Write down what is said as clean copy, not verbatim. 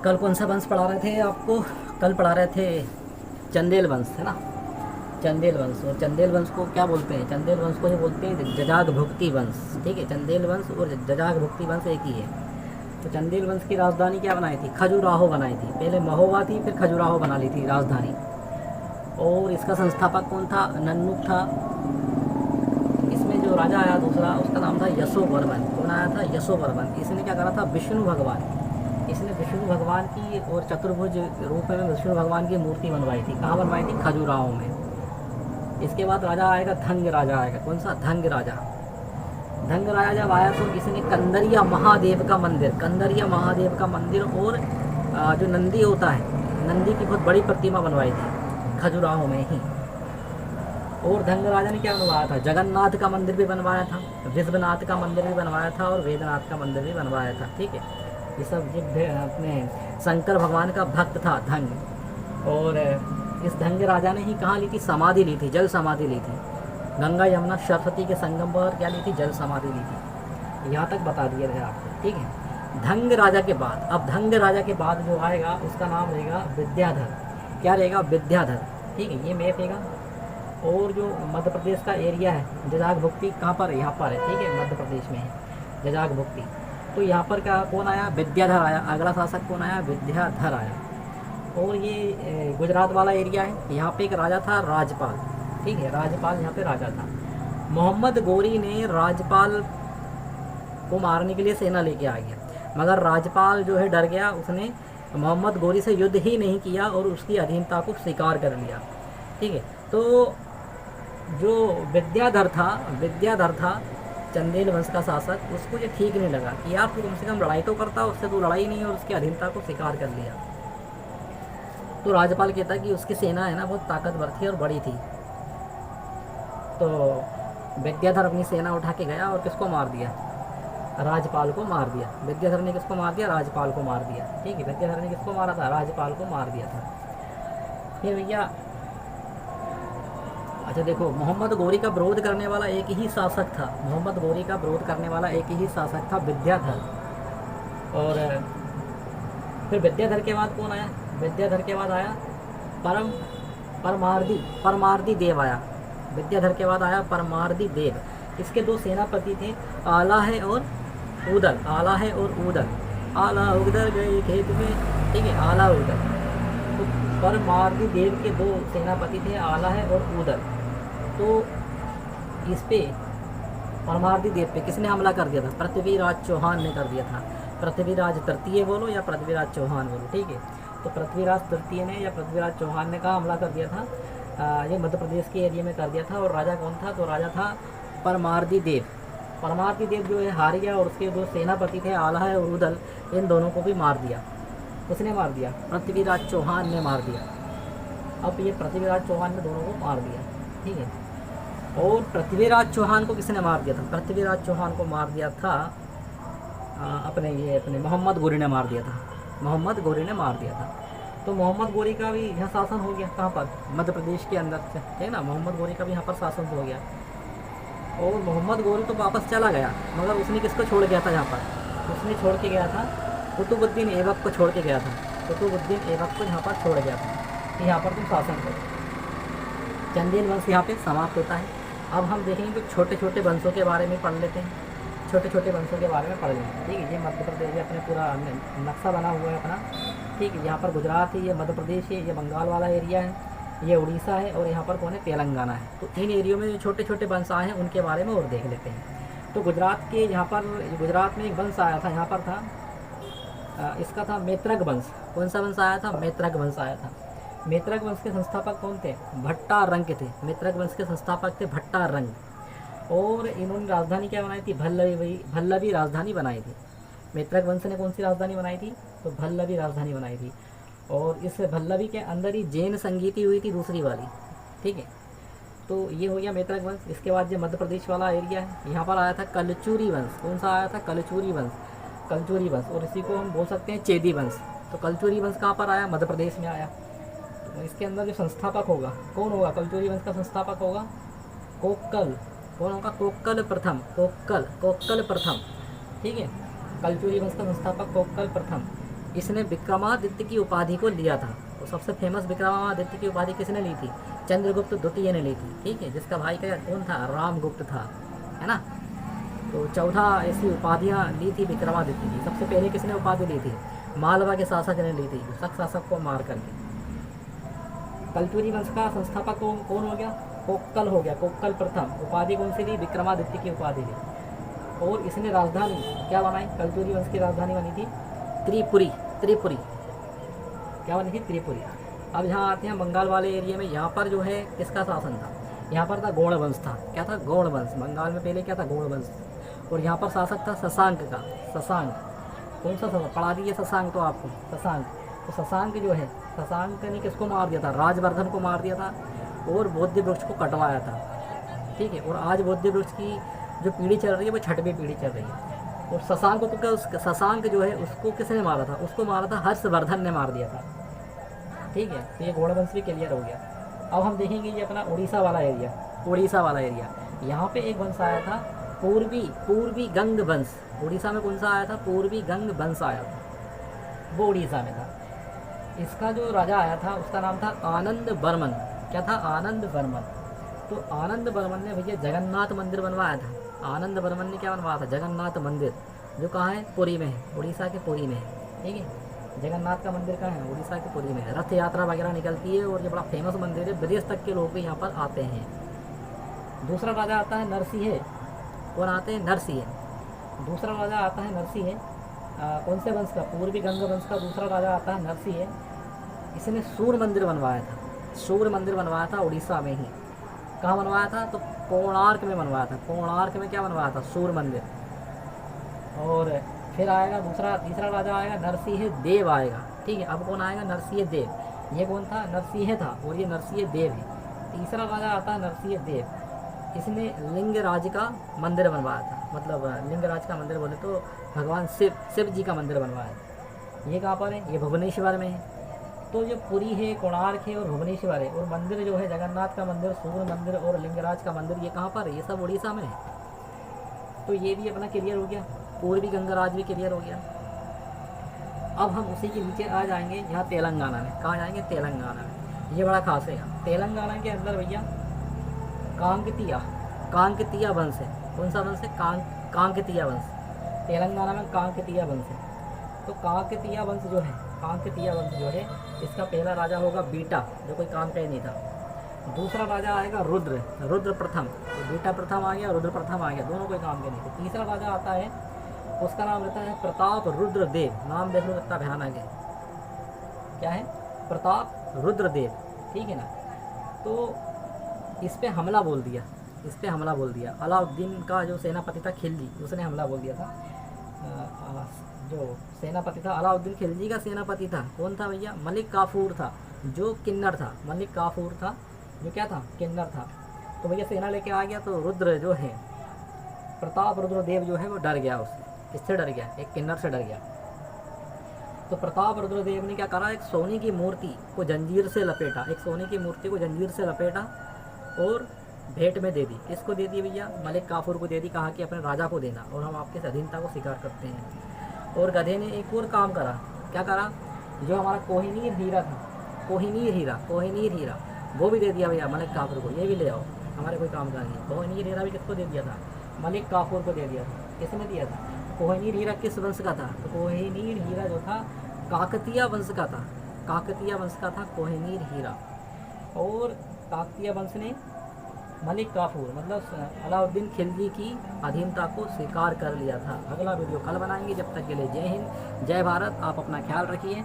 कल कौन सा वंश पढ़ा रहे थे आपको? कल पढ़ा रहे थे चंदेल वंश, है ना। चंदेल वंश, और चंदेल वंश को क्या बोलते हैं? चंदेल वंश को ये बोलते हैं जजाग भुक्ति वंश। ठीक है, चंदेल वंश और जजाग भुक्ति वंश एक ही है। तो चंदेल वंश की राजधानी क्या बनाई थी? खजुराहो बनाई थी। पहले महोबा थी, फिर खजुराहो बना ली थी राजधानी। और इसका संस्थापक कौन था? नन्नुक था। इसमें जो राजा आया दूसरा, उसका नाम था यशोवर्मन। कौन आया था? यशोवर्मन। इसने क्या करा था? विष्णु भगवान, इसने विष्णु भगवान की और चतुर्भुज रूप में विष्णु भगवान की मूर्ति बनवाई थी। कहाँ बनवाई थी? खजुराहो में। इसके बाद राजा आएगा धंग राजा आएगा। कौन सा? धंग राजा। धंग राजा जब आया तो इसने कंदरिया महादेव का मंदिर, कंदरिया महादेव का मंदिर और जो नंदी होता है, नंदी की बहुत बड़ी प्रतिमा बनवाई थी खजुराहो में ही। और धंग राजा ने क्या बनवाया था? जगन्नाथ का मंदिर भी बनवाया था, विश्वनाथ का मंदिर भी बनवाया था और वेदनाथ का मंदिर भी बनवाया था। ठीक है, ये सब अपने शंकर भगवान का भक्त था धंग। और इस धंग राजा ने ही कहाँ ली थी? समाधि ली थी, जल समाधि ली थी। गंगा यमुना सरस्वती के संगम पर क्या ली थी? जल समाधि ली थी। यहाँ तक बता दिया है आपको। ठीक है, धंग राजा के बाद, अब धंग राजा के बाद जो आएगा उसका नाम रहेगा विद्याधर। क्या रहेगा? विद्याधर। ठीक है, ये मैप रहेगा। और जो मध्य प्रदेश का एरिया है, जजाग भुक्ति कहाँ पर है? यहाँ पर है। ठीक है, मध्य प्रदेश में है जजाग भुक्ति। तो यहाँ पर क्या कौन आया? विद्याधर आया। अगला शासक कौन आया? विद्याधर आया। और ये गुजरात वाला एरिया है। यहाँ पे एक राजा था राजपाल। ठीक है, राजपाल यहाँ पे राजा था। मोहम्मद गोरी ने राजपाल को मारने के लिए सेना लेके आ गया, मगर राजपाल जो है डर गया। उसने मोहम्मद गोरी से युद्ध ही नहीं किया और उसकी अधीनता को स्वीकार कर लिया। ठीक है, तो जो विद्याधर था चंदेल वंश का शासक, उसको ये ठीक नहीं लगा कि यार तू कम से कम लड़ाई तो करता, उससे तू लड़ाई नहीं और उसकी अधीनता को स्वीकार कर लिया। तो राजपाल कहता कि उसकी सेना है ना बहुत ताकतवर थी और बड़ी थी। तो विद्याधर अपनी सेना उठा के गया और किसको मार दिया? राजपाल को मार दिया। विद्याधर ने किसको मार दिया? राजपाल को मार दिया। ठीक है, विद्याधर ने किसको मारा था? राजपाल को मार दिया था। फिर भैया अच्छा देखो, मोहम्मद गोरी का विरोध करने वाला एक ही शासक था। मोहम्मद गोरी का विरोध करने वाला एक ही शासक था, विद्याधर। और फिर विद्याधर के बाद कौन आया? विद्याधर के बाद आया परमार्दी देव आया। विद्याधर के बाद आया परमार्दी देव। इसके दो सेनापति थे, आला है और उदल। आला है और उदल। आला उदल गए खेत में। ठीक है, आला उदल। तो परमार्दी देव के दो सेनापति थे, आला है और उदल। तो इस पे परमार्दी देव पे किसने हमला कर दिया था? पृथ्वीराज चौहान ने कर दिया था। पृथ्वीराज तृतीय बोलो या पृथ्वीराज चौहान बोलो। ठीक है, तो पृथ्वीराज तृतीय ने या पृथ्वीराज चौहान ने कहाँ हमला कर दिया था? ये मध्य प्रदेश के एरिया में कर दिया था। और राजा कौन था? तो राजा था परमार्दी देव। परमार्दी देव जो है हार गया और उसके दो सेनापति थे, आला है और उदल, इन दोनों को भी मार दिया। उसने मार दिया, पृथ्वीराज चौहान ने मार दिया। अब ये पृथ्वीराज चौहान ने दोनों को मार दिया। ठीक है, और पृथ्वीराज चौहान को किसने मार दिया था? पृथ्वीराज चौहान को मार दिया था अपने मोहम्मद गोरी ने मार दिया था। मोहम्मद गोरी ने मार दिया था। तो मोहम्मद गोरी का भी यहाँ शासन हो गया। कहाँ पर? मध्य प्रदेश के अंदर से, है ना। मोहम्मद गोरी का भी यहाँ पर शासन हो गया। और मोहम्मद गोरी तो वापस चला गया, मगर उसने किसको छोड़ गया था यहाँ पर? उसने छोड़ के गया था कुतुबुद्दीन ऐबक को छोड़ के गया था। कुतुबुद्दीन ऐबक को यहाँ पर छोड़ गया था कि यहाँ पर तुम शासन करो। चंदेल वंश यहाँ पे समाप्त होता है। अब हम देखेंगे कुछ छोटे छोटे वंशों के बारे में पढ़ लेते हैं। छोटे छोटे वंशों के बारे में पढ़ लेंगे। ठीक है, ये मध्य प्रदेश ये अपने पूरा नक्शा बना हुआ है अपना। ठीक है, यहाँ पर गुजरात है, ये मध्य प्रदेश है, ये बंगाल वाला एरिया है, ये उड़ीसा है और यहाँ पर कौन है? तेलंगाना है। तो इन एरियो में जो छोटे छोटे वंश आए हैं उनके बारे में और देख लेते हैं। तो गुजरात के यहाँ पर, गुजरात में एक वंश आया था, यहाँ पर था इसका था मैत्रक वंश। कौन सा वंश आया था? मैत्रक वंश आया था। मैत्रक वंश के संस्थापक कौन थे? भट्टारंग थे। मैत्रक वंश के संस्थापक थे भट्टारंग। और इन्होंने राजधानी क्या बनाई थी? भल्लवी राजधानी बनाई थी। मैत्रक वंश ने कौन सी राजधानी बनाई थी? तो भल्लवी राजधानी बनाई थी। और इस भल्लवी के अंदर ही जैन संगीति हुई थी दूसरी वाली। ठीक है, तो ये हो गया मैत्रक वंश। इसके बाद जो मध्य प्रदेश वाला एरिया है, यहाँ पर आया था कलचुरी वंश। कौन सा आया था? कलचुरी वंश। कलचुरी वंश, और इसी को हम बोल सकते हैं चेदी वंश। तो कलचुरी वंश कहाँ पर आया? मध्य प्रदेश में आया। तो इसके अंदर जो संस्थापक होगा कौन होगा? कलचुरी वंश का संस्थापक होगा कोक्कल। कौन होगा? कोक्कल प्रथम। कोक्कल प्रथम। ठीक है, कलचुरी वंश का संस्थापक कोक्कल प्रथम। इसने विक्रमादित्य की उपाधि को लिया था। तो सबसे फेमस विक्रमादित्य की उपाधि किसने ली थी? चंद्रगुप्त द्वितीय ने ली थी, ठीक है, जिसका भाई का कौन था? रामगुप्त था, है ना। तो 14 ऐसी उपाधियाँ ली थी विक्रमादित्य की। सबसे पहले किसने उपाधि ली थी? मालवा के शासक ने ली थी, शक शासक को मार करके। कल्चुरी वंश का संस्थापक कौन हो गया? कोक्कल हो गया, कोक्कल प्रथम। उपाधि कौन सी ली? विक्रमादित्य की उपाधि ली। और इसने राजधानी क्या बनाई? कल्चुरी वंश की राजधानी बनी थी त्रिपुरी। त्रिपुरी क्या बनी थी? त्रिपुरी। अब यहाँ आते हैं बंगाल वाले एरिया में। यहाँ पर जो है किसका शासन था? यहाँ पर था गौड़ वंश था। क्या था? गौड़ वंश। बंगाल में पहले क्या था? गौड़ वंश। और यहाँ पर शासक था शशांक का। शशांक कौन सा शासक? पढ़ा दिए शशांक तो आपको, शशांक। तो शशांक जो है, शशांक ने किसको मार दिया था? राजवर्धन को मार दिया था और बोधि वृक्ष को कटवाया था, ठीक है। और आज बोधि वृक्ष की जो पीढ़ी चल रही है वो 6वीं पीढ़ी चल रही है। और शशांक को क्या, शशांक जो है उसको किसने मारा था? उसको मारा था हर्षवर्धन ने मार दिया था, ठीक है। तो ये गौड़ वंश भी क्लियर हो गया। अब हम देखेंगे ये अपना उड़ीसा वाला एरिया। उड़ीसा वाला एरिया, यहाँ पे एक वंश आया था पूर्वी गंग वंश। उड़ीसा में कौन सा आया था? पूर्वी गंग वंश आया था, वो उड़ीसा में था। इसका जो राजा आया था उसका नाम था आनंद वर्मन। क्या था? आनंद वर्मन। तो आनंद वर्मन ने भैया जगन्नाथ मंदिर बनवाया था। आनंद वर्मन ने क्या बनवाया था? जगन्नाथ मंदिर, जो कहाँ है? पुरी में है, उड़ीसा के पुरी में है, ठीक है। जगन्नाथ का मंदिर कहाँ है? उड़ीसा के पुरी में है। रथ यात्रा वगैरह निकलती है और ये बड़ा फेमस मंदिर है, विदेश तक के लोग भी यहाँ पर आते हैं। दूसरा राजा आता है नरसिंह। कौन आते हैं? नरसिंह। दूसरा राजा आता है नरसिंह। कौन से वंश का? पूर्वी गंग वंश का दूसरा राजा आता है नरसिंह। इसने सूर्य मंदिर बनवाया था। सूर्य मंदिर बनवाया था उड़ीसा में ही। कहाँ बनवाया था? तो कोणार्क में बनवाया था। कोणार्क में क्या बनवाया था? सूर्य मंदिर। और फिर आएगा तीसरा राजा आएगा नरसिंह देव आएगा, ठीक है। अब कौन आएगा? नरसिंह देव। ये कौन था? नरसिंह था और ये नरसिंह देव है। तीसरा राजा आता है नरसिंह देव। इसने लिंगराज का मंदिर बनवाया था। मतलब लिंगराज का मंदिर बोले तो भगवान शिव जी का मंदिर बनवाया। ये कहाँ पर है? ये भुवनेश्वर में है। तो जो पुरी है, कोणार्क है और भुवनेश्वर है। और मंदिर जो है जगन्नाथ का मंदिर, सूर्य मंदिर और लिंगराज का मंदिर, ये कहाँ पर है? ये सब उड़ीसा में है। तो ये भी अपना क्लियर हो गया। पूर्वी गंगराज भी क्लियर हो गया। अब हम उसी के नीचे आ जाएंगे यहाँ तेलंगाना में। कहाँ जाएंगे? तेलंगाना में। ये बड़ा खास है। तेलंगाना के अंदर भैया कांकतिया वंश है। कौन सा वंश है? कांकतिया वंश। तेलंगाना में कांकतिया वंश है। तो कांकतिया वंश जो है इसका पहला राजा होगा बीटा, जो कोई काम का ही नहीं था। दूसरा राजा आएगा रुद्र प्रथम। तो बीटा प्रथम आ गया, रुद्र प्रथम आ गया, दोनों कोई काम के नहीं थे। तीसरा राजा आता है, उसका नाम रहता है प्रताप रुद्रदेव। नाम देख लो कितना भयानक है। क्या है? प्रताप रुद्रदेव, ठीक है ना। तो इस पे हमला बोल दिया। अलाउद्दीन का जो सेनापति था खिलजी, उसने हमला बोल दिया था। जो सेनापति था अलाउद्दीन खिलजी का सेनापति था, कौन था भैया? मलिक काफूर था, जो किन्नर था। मलिक काफूर था जो क्या था? किन्नर था। तो भैया सेना लेके आ गया। तो रुद्र जो है, प्रताप रुद्रदेव जो है वो डर गया। उससे किससे डर गया? एक किन्नर से डर गया। तो प्रताप रुद्रदेव ने क्या करा? एक सोने की मूर्ति को जंजीर से लपेटा और भेंट में दे दी। किसको दे दी भैया? मलिक काफूर को दे दी। कहा कि अपने राजा को देना और हम आपके अधीनता को स्वीकार करते हैं। और गधे ने एक और काम करा। क्या करा? जो हमारा कोहिनीर हीरा वो भी दे दिया भैया मलिक काफूर को। ये भी ले आओ, हमारे कोई काम का नहीं। कोहिनीर हीरा भी किसको दे दिया था? मलिक काफूर को दे दिया था। किसने दिया था? कोहिनीर हीरा किस वंश का था? तो कोहिनीर हीरा जो था काकतीय वंश का था कोहिनीर हीरा। और काकतीय वंश ने मलिक काफूर मतलब अलाउद्दीन खिलजी की अधीनता को स्वीकार कर लिया था। अगला वीडियो कल बनाएंगे। जब तक के लिए जय हिंद, जय भारत। आप अपना ख्याल रखिए।